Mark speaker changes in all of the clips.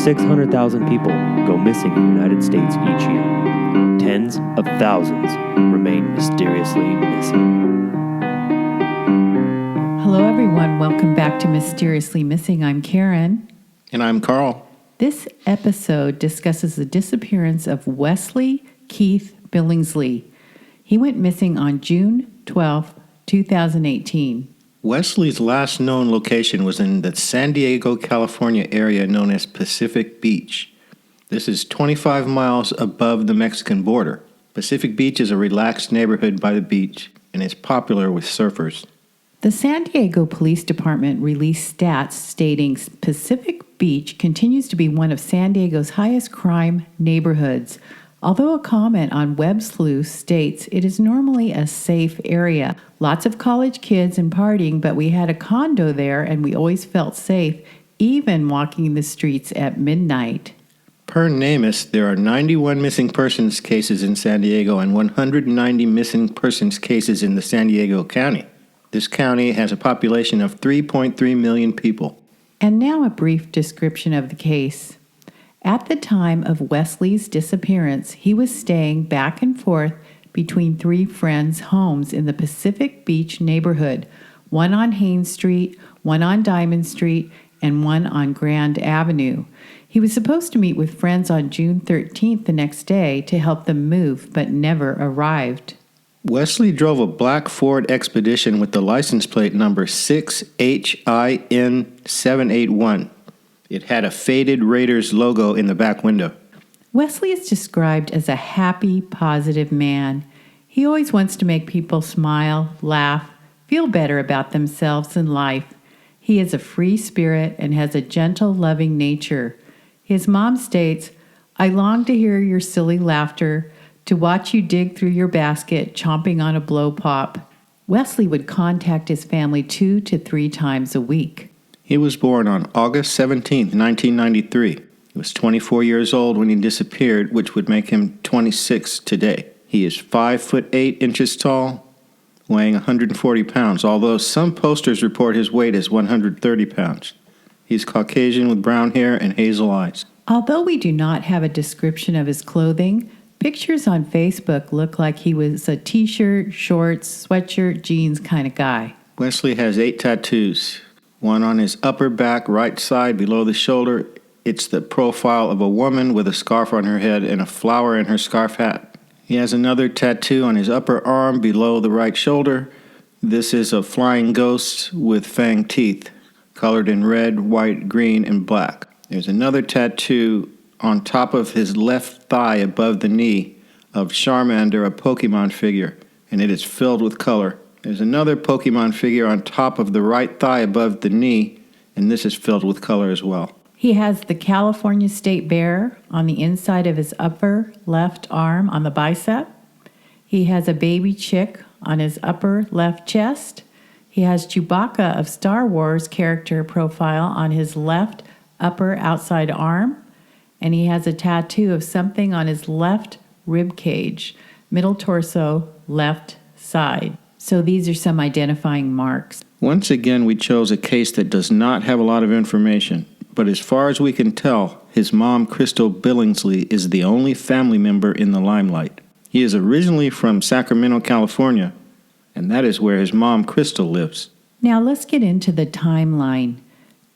Speaker 1: 600,000 people go missing in the United States each year. Tens of thousands remain mysteriously missing.
Speaker 2: Hello, everyone. Welcome back to Mysteriously Missing. I'm Karen.
Speaker 3: And I'm Carl.
Speaker 2: This episode discusses the disappearance of Wesley Keith Billingsly. He went missing on June 12, 2018.
Speaker 3: Wesley's last known location was in the San Diego, California area known as Pacific Beach. This is 25 miles above the Mexican border. Pacific Beach is a relaxed neighborhood by the beach and is popular with surfers.
Speaker 2: The San Diego Police Department released stats stating Pacific Beach continues to be one of San Diego's highest crime neighborhoods. Although a comment on Web Sleuth states it is normally a safe area. Lots of college kids and partying, but we had a condo there and we always felt safe, even walking the streets at midnight.
Speaker 3: Per NamUs, there are 91 missing persons cases in San Diego and 190 missing persons cases in the San Diego County. This county has a population of 3.3 million people.
Speaker 2: And now a brief description of the case. At the time of Wesley's disappearance, he was staying back and forth between three friends' homes in the Pacific Beach neighborhood, one on Haines Street, one on Diamond Street, and one on Grand Avenue. He was supposed to meet with friends on June 13th the next day to help them move, but never arrived.
Speaker 3: Wesley drove a black Ford Expedition with the license plate number 6HIN781. It had a faded Raiders logo in the back window.
Speaker 2: Wesley is described as a happy, positive man. He always wants to make people smile, laugh, feel better about themselves and life. He is a free spirit and has a gentle, loving nature. His mom states, "I long to hear your silly laughter, to watch you dig through your basket, chomping on a blow pop." Wesley would contact his family 2 to 3 times a week.
Speaker 3: He was born on August 17, 1993. He was 24 years old when he disappeared, which would make him 26 today. He is 5 foot 8 inches tall, weighing 140 pounds, although some posters report his weight as 130 pounds. He's Caucasian with brown hair and hazel eyes.
Speaker 2: Although we do not have a description of his clothing, pictures on Facebook look like he was a t-shirt, shorts, sweatshirt, jeans kind of guy.
Speaker 3: Wesley has 8 tattoos. One on his upper back, right side, below the shoulder. It's the profile of a woman with a scarf on her head and a flower in her scarf hat. He has another tattoo on his upper arm below the right shoulder. This is a flying ghost with fang teeth, colored in red, white, green, and black. There's another tattoo on top of his left thigh above the knee of Charmander, a Pokemon figure, and it is filled with color. There's another Pokemon figure on top of the right thigh above the knee, and this is filled with color as well.
Speaker 2: He has the California State Bear on the inside of his upper left arm on the bicep. He has a baby chick on his upper left chest. He has Chewbacca of Star Wars character profile on his left upper outside arm. And he has a tattoo of something on his left rib cage, middle torso, left side. So these are some identifying marks.
Speaker 3: Once again, we chose a case that does not have a lot of information, but as far as we can tell, his mom, Crystal Billingsley, is the only family member in the limelight. He is originally from Sacramento, California, and that is where his mom, Crystal, lives.
Speaker 2: Now let's get into the timeline.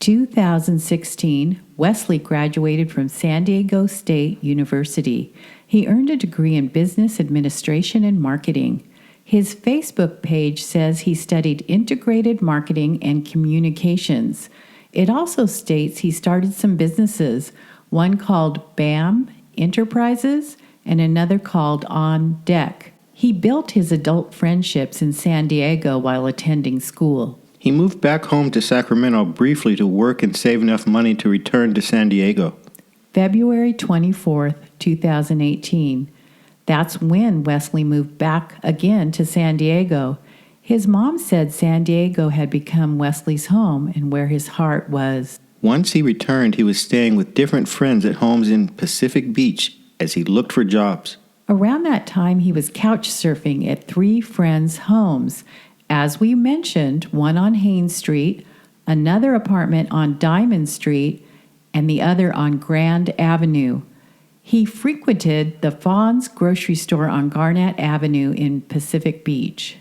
Speaker 2: 2016, Wesley graduated from San Diego State University. He earned a degree in business administration and marketing. His Facebook page says he studied integrated marketing and communications. It also states he started some businesses, one called BAM Enterprises and another called On Deck. He built his adult friendships in San Diego while attending school.
Speaker 3: He moved back home to Sacramento briefly to work and save enough money to return to San Diego.
Speaker 2: February 24th, 2018. That's when Wesley moved back again to San Diego. His mom said San Diego had become Wesley's home and where his heart was.
Speaker 3: Once he returned, he was staying with different friends at homes in Pacific Beach as he looked for jobs.
Speaker 2: Around that time, he was couch surfing at 3 friends' homes. As we mentioned, one on Haines Street, another apartment on Diamond Street, and the other on Grand Avenue. He frequented the Fawn's grocery store on Garnett Avenue in Pacific Beach.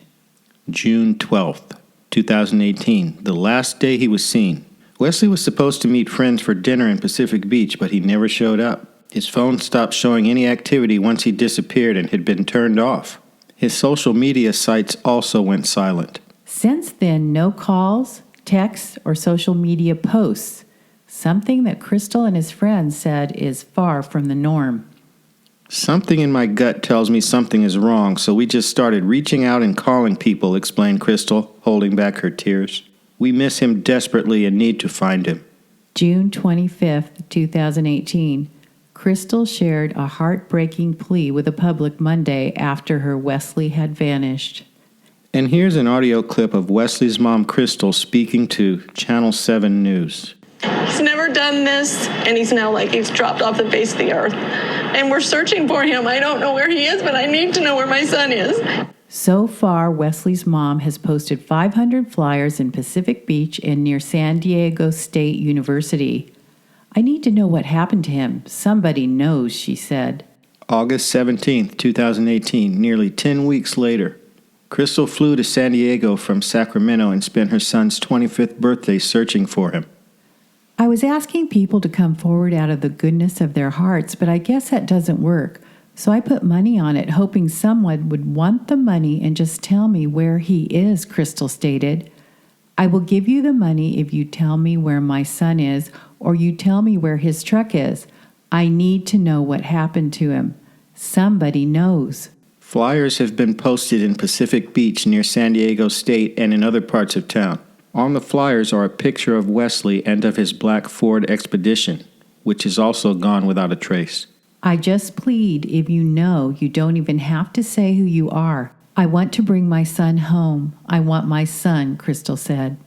Speaker 3: June 12th, 2018, the last day he was seen. Wesley was supposed to meet friends for dinner in Pacific Beach, but he never showed up. His phone stopped showing any activity once he disappeared and had been turned off. His social media sites also went silent.
Speaker 2: Since then, no calls, texts, or social media posts, something that Crystal and his friends said is far from the norm.
Speaker 3: Something in my gut tells me something is wrong, so we just started reaching out and calling people, explained Crystal, holding back her tears. We miss him desperately and need to find him.
Speaker 2: June 25th, 2018. Crystal shared a heartbreaking plea with the public Monday after her Wesley had vanished.
Speaker 3: And here's an audio clip of Wesley's mom, Crystal, speaking to Channel 7 News.
Speaker 4: He's never done this, and he's now he's dropped off the face of the earth. And we're searching for him. I don't know where he is, but I need to know where my son is.
Speaker 2: So far, Wesley's mom has posted 500 flyers in Pacific Beach and near San Diego State University. I need to know what happened to him. Somebody knows, she said.
Speaker 3: August 17th, 2018, nearly 10 weeks later. Crystal flew to San Diego from Sacramento and spent her son's 25th birthday searching for him.
Speaker 2: I was asking people to come forward out of the goodness of their hearts, but I guess that doesn't work. So I put money on it, hoping someone would want the money and just tell me where he is, Crystal stated. I will give you the money if you tell me where my son is or you tell me where his truck is. I need to know what happened to him. Somebody knows.
Speaker 3: Flyers have been posted in Pacific Beach near San Diego State and in other parts of town. On the flyers are a picture of Wesley and of his black Ford Expedition, which is also gone without a trace.
Speaker 2: I just plead, if you know, you don't even have to say who you are. I want to bring my son home. I want my son, Crystal said.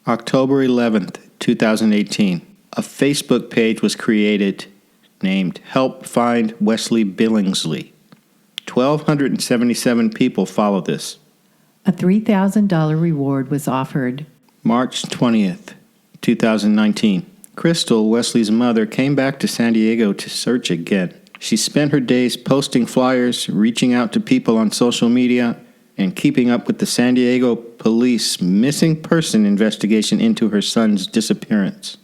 Speaker 3: October 11th, 2018. A Facebook page was created named Help Find Wesley Billingsly. 1,277 people follow this.
Speaker 2: A $3,000 reward was offered.
Speaker 3: March 20th, 2019. Crystal, Wesley's mother, came back to San Diego to search again. She spent her days posting flyers, reaching out to people on social media, and keeping up with the San Diego police missing person investigation into her son's disappearance.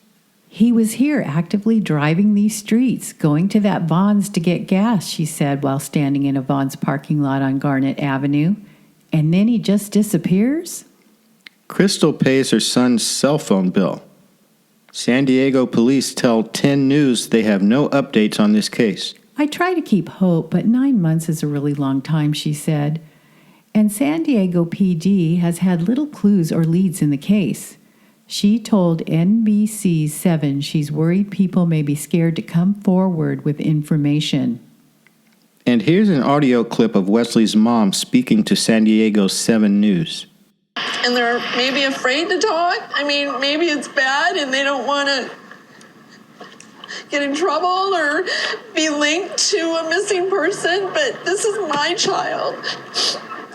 Speaker 2: He was here actively driving these streets, going to that Vaughn's to get gas, she said while standing in a Vaughn's parking lot on Garnett Avenue. And then he just disappears?
Speaker 3: Crystal pays her son's cell phone bill. San Diego police tell 10 News they have no updates on this case.
Speaker 2: I try to keep hope, but 9 months is a really long time, she said. And San Diego PD has had little clues or leads in the case. She told NBC 7 she's worried people may be scared to come forward with information.
Speaker 3: And here's an audio clip of Wesley's mom speaking to San Diego 7 News.
Speaker 4: And they're maybe afraid to talk. I mean, maybe it's bad and they don't want to get in trouble or be linked to a missing person, but this is my child.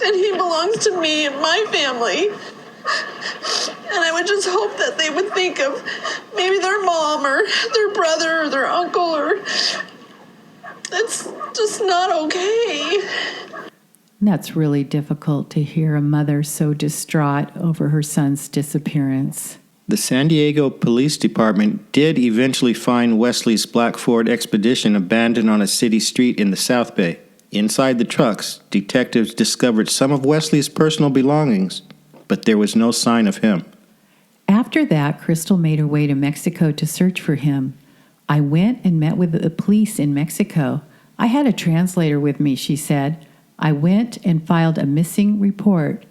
Speaker 4: And he belongs to me and my family. And I would just hope that they would think of maybe their mom or their brother or their uncle, or it's just not okay.
Speaker 2: That's really difficult to hear a mother so distraught over her son's disappearance.
Speaker 3: The San Diego Police Department did eventually find Wesley's black Ford Expedition abandoned on a city street in the South Bay. Inside the trucks, detectives discovered some of Wesley's personal belongings, but there was no sign of him.
Speaker 2: After that, Crystal made her way to Mexico to search for him. I went and met with the police in Mexico. I had a translator with me, she said. I went and filed a missing report.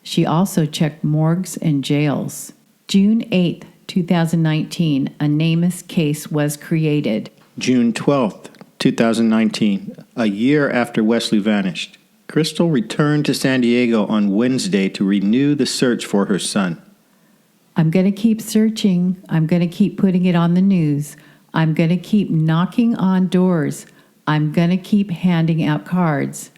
Speaker 2: She also checked morgues and jails. June 8th, 2019, a NamUs case was created.
Speaker 3: June 12th, 2019, a year after Wesley vanished. Crystal returned to San Diego on Wednesday to renew the search for her son.
Speaker 2: I'm going to keep searching. I'm going to keep putting it on the news. I'm going to keep knocking on doors. I'm going to keep handing out cards.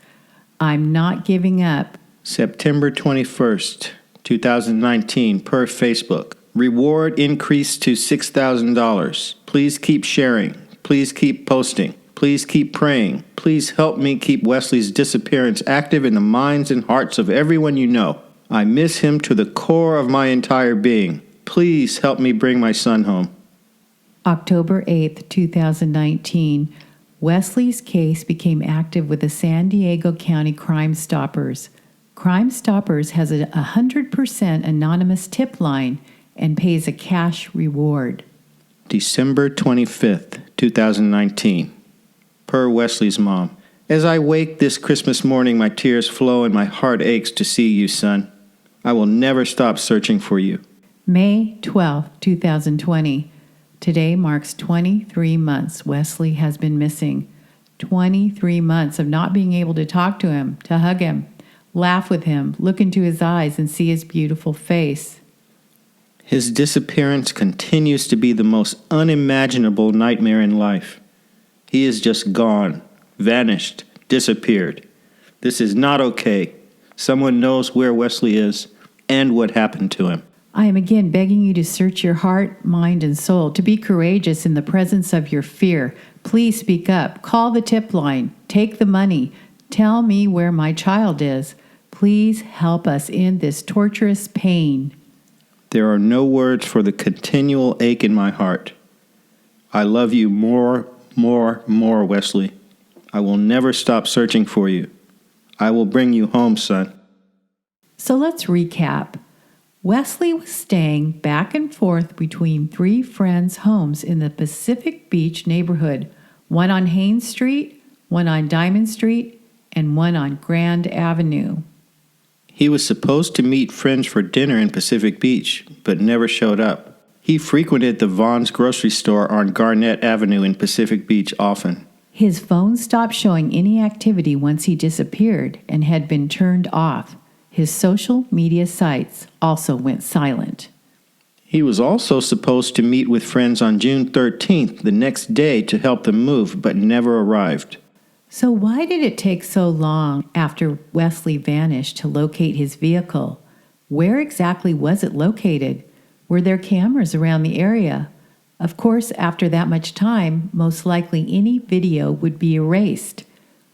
Speaker 2: I'm not giving up.
Speaker 3: September 21st, 2019, per Facebook. Reward increased to $6,000. Please Please keep sharing. Please keep posting. Please keep praying. Please help me keep Wesley's disappearance active in the minds and hearts of everyone you know. I miss him to the core of my entire being. Please help me bring my son home.
Speaker 2: October 8th, 2019, Wesley's case became active with the San Diego County Crime Stoppers. Crime Stoppers has a 100% anonymous tip line and pays a cash reward.
Speaker 3: December 25th, 2019. Per Wesley's mom. As I wake this Christmas morning, my tears flow and my heart aches to see you, son. I will never stop searching for you.
Speaker 2: May 12th, 2020. Today marks 23 months Wesley has been missing. 23 months of not being able to talk to him, to hug him, laugh with him, look into his eyes, and see his beautiful face.
Speaker 3: His disappearance continues to be the most unimaginable nightmare in life. He is just gone, vanished, disappeared. This is not okay. Someone knows where Wesley is and what happened to him.
Speaker 2: I am again begging you to search your heart, mind, and soul, to be courageous in the presence of your fear. Please speak up. Call the tip line. Take the money. Tell me where my child is. Please help us end this torturous pain.
Speaker 3: There are no words for the continual ache in my heart. I love you more, Wesley. I will never stop searching for you. I will bring you home, son.
Speaker 2: So let's recap. Wesley was staying back and forth between 3 friends' homes in the Pacific Beach neighborhood, one on Haynes Street, one on Diamond Street, and one on Grand Avenue.
Speaker 3: He was supposed to meet friends for dinner in Pacific Beach, but never showed up. He frequented the Vaughn's grocery store on Garnett Avenue in Pacific Beach often.
Speaker 2: His phone stopped showing any activity once he disappeared and had been turned off. His social media sites also went silent.
Speaker 3: He was also supposed to meet with friends on June 13th, the next day, to help them move, but never arrived.
Speaker 2: So why did it take so long after Wesley vanished to locate his vehicle? Where exactly was it located? Were there cameras around the area? Of course, after that much time, most likely any video would be erased.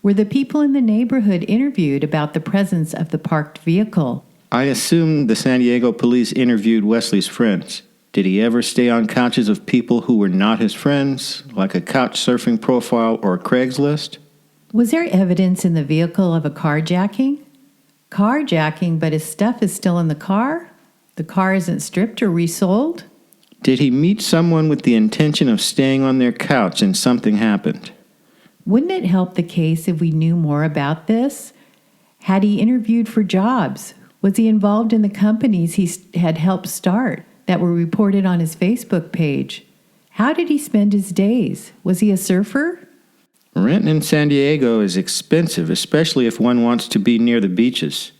Speaker 2: Were the people in the neighborhood interviewed about the presence of the parked vehicle?
Speaker 3: I assume the San Diego police interviewed Wesley's friends. Did he ever stay on couches of people who were not his friends, like a couch surfing profile or a Craigslist?
Speaker 2: Was there evidence in the vehicle of a carjacking? Carjacking, but his stuff is still in the car? The car isn't stripped or resold?
Speaker 3: Did he meet someone with the intention of staying on their couch and something happened?
Speaker 2: Wouldn't it help the case if we knew more about this? Had he interviewed for jobs? Was he involved in the companies he had helped start that were reported on his Facebook page? How did he spend his days? Was he a surfer?
Speaker 3: Rent in San Diego is expensive, especially if one wants to be near the beaches.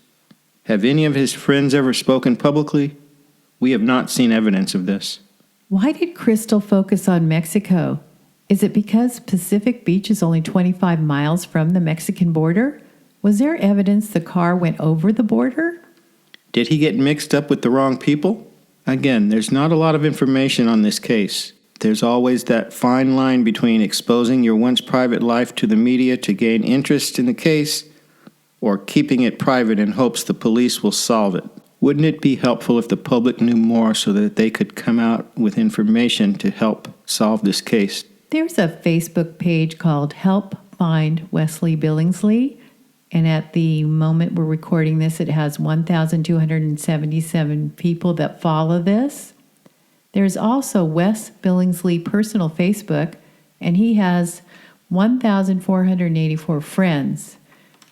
Speaker 3: Have any of his friends ever spoken publicly? We have not seen evidence of this.
Speaker 2: Why did Crystal focus on Mexico? Is it because Pacific Beach is only 25 miles from the Mexican border? Was there evidence the car went over the border?
Speaker 3: Did he get mixed up with the wrong people? Again, there's not a lot of information on this case. There's always that fine line between exposing your once private life to the media to gain interest in the case or keeping it private in hopes the police will solve it. Wouldn't it be helpful if the public knew more so that they could come out with information to help solve this case?
Speaker 2: There's a Facebook page called Help Find Wesley Billingsly, and at the moment we're recording this, it has 1,277 people that follow this. There's also Wes Billingsley personal Facebook, and he has 1,484 friends.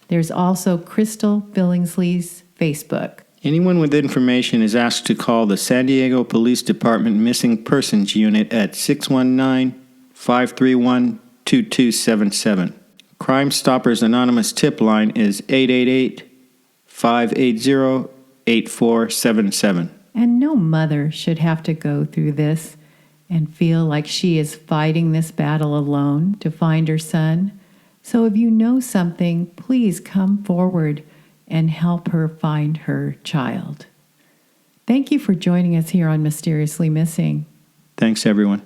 Speaker 2: There's also Crystal Billingsley's Facebook.
Speaker 3: Anyone with information is asked to call the San Diego Police Department Missing Persons Unit at 619-531-2277. Crime Stoppers Anonymous tip line is 888-580-8477.
Speaker 2: And no mother should have to go through this and feel like she is fighting this battle alone to find her son. So if you know something, please come forward and help her find her child. Thank you for joining us here on Mysteriously Missing.
Speaker 3: Thanks, everyone.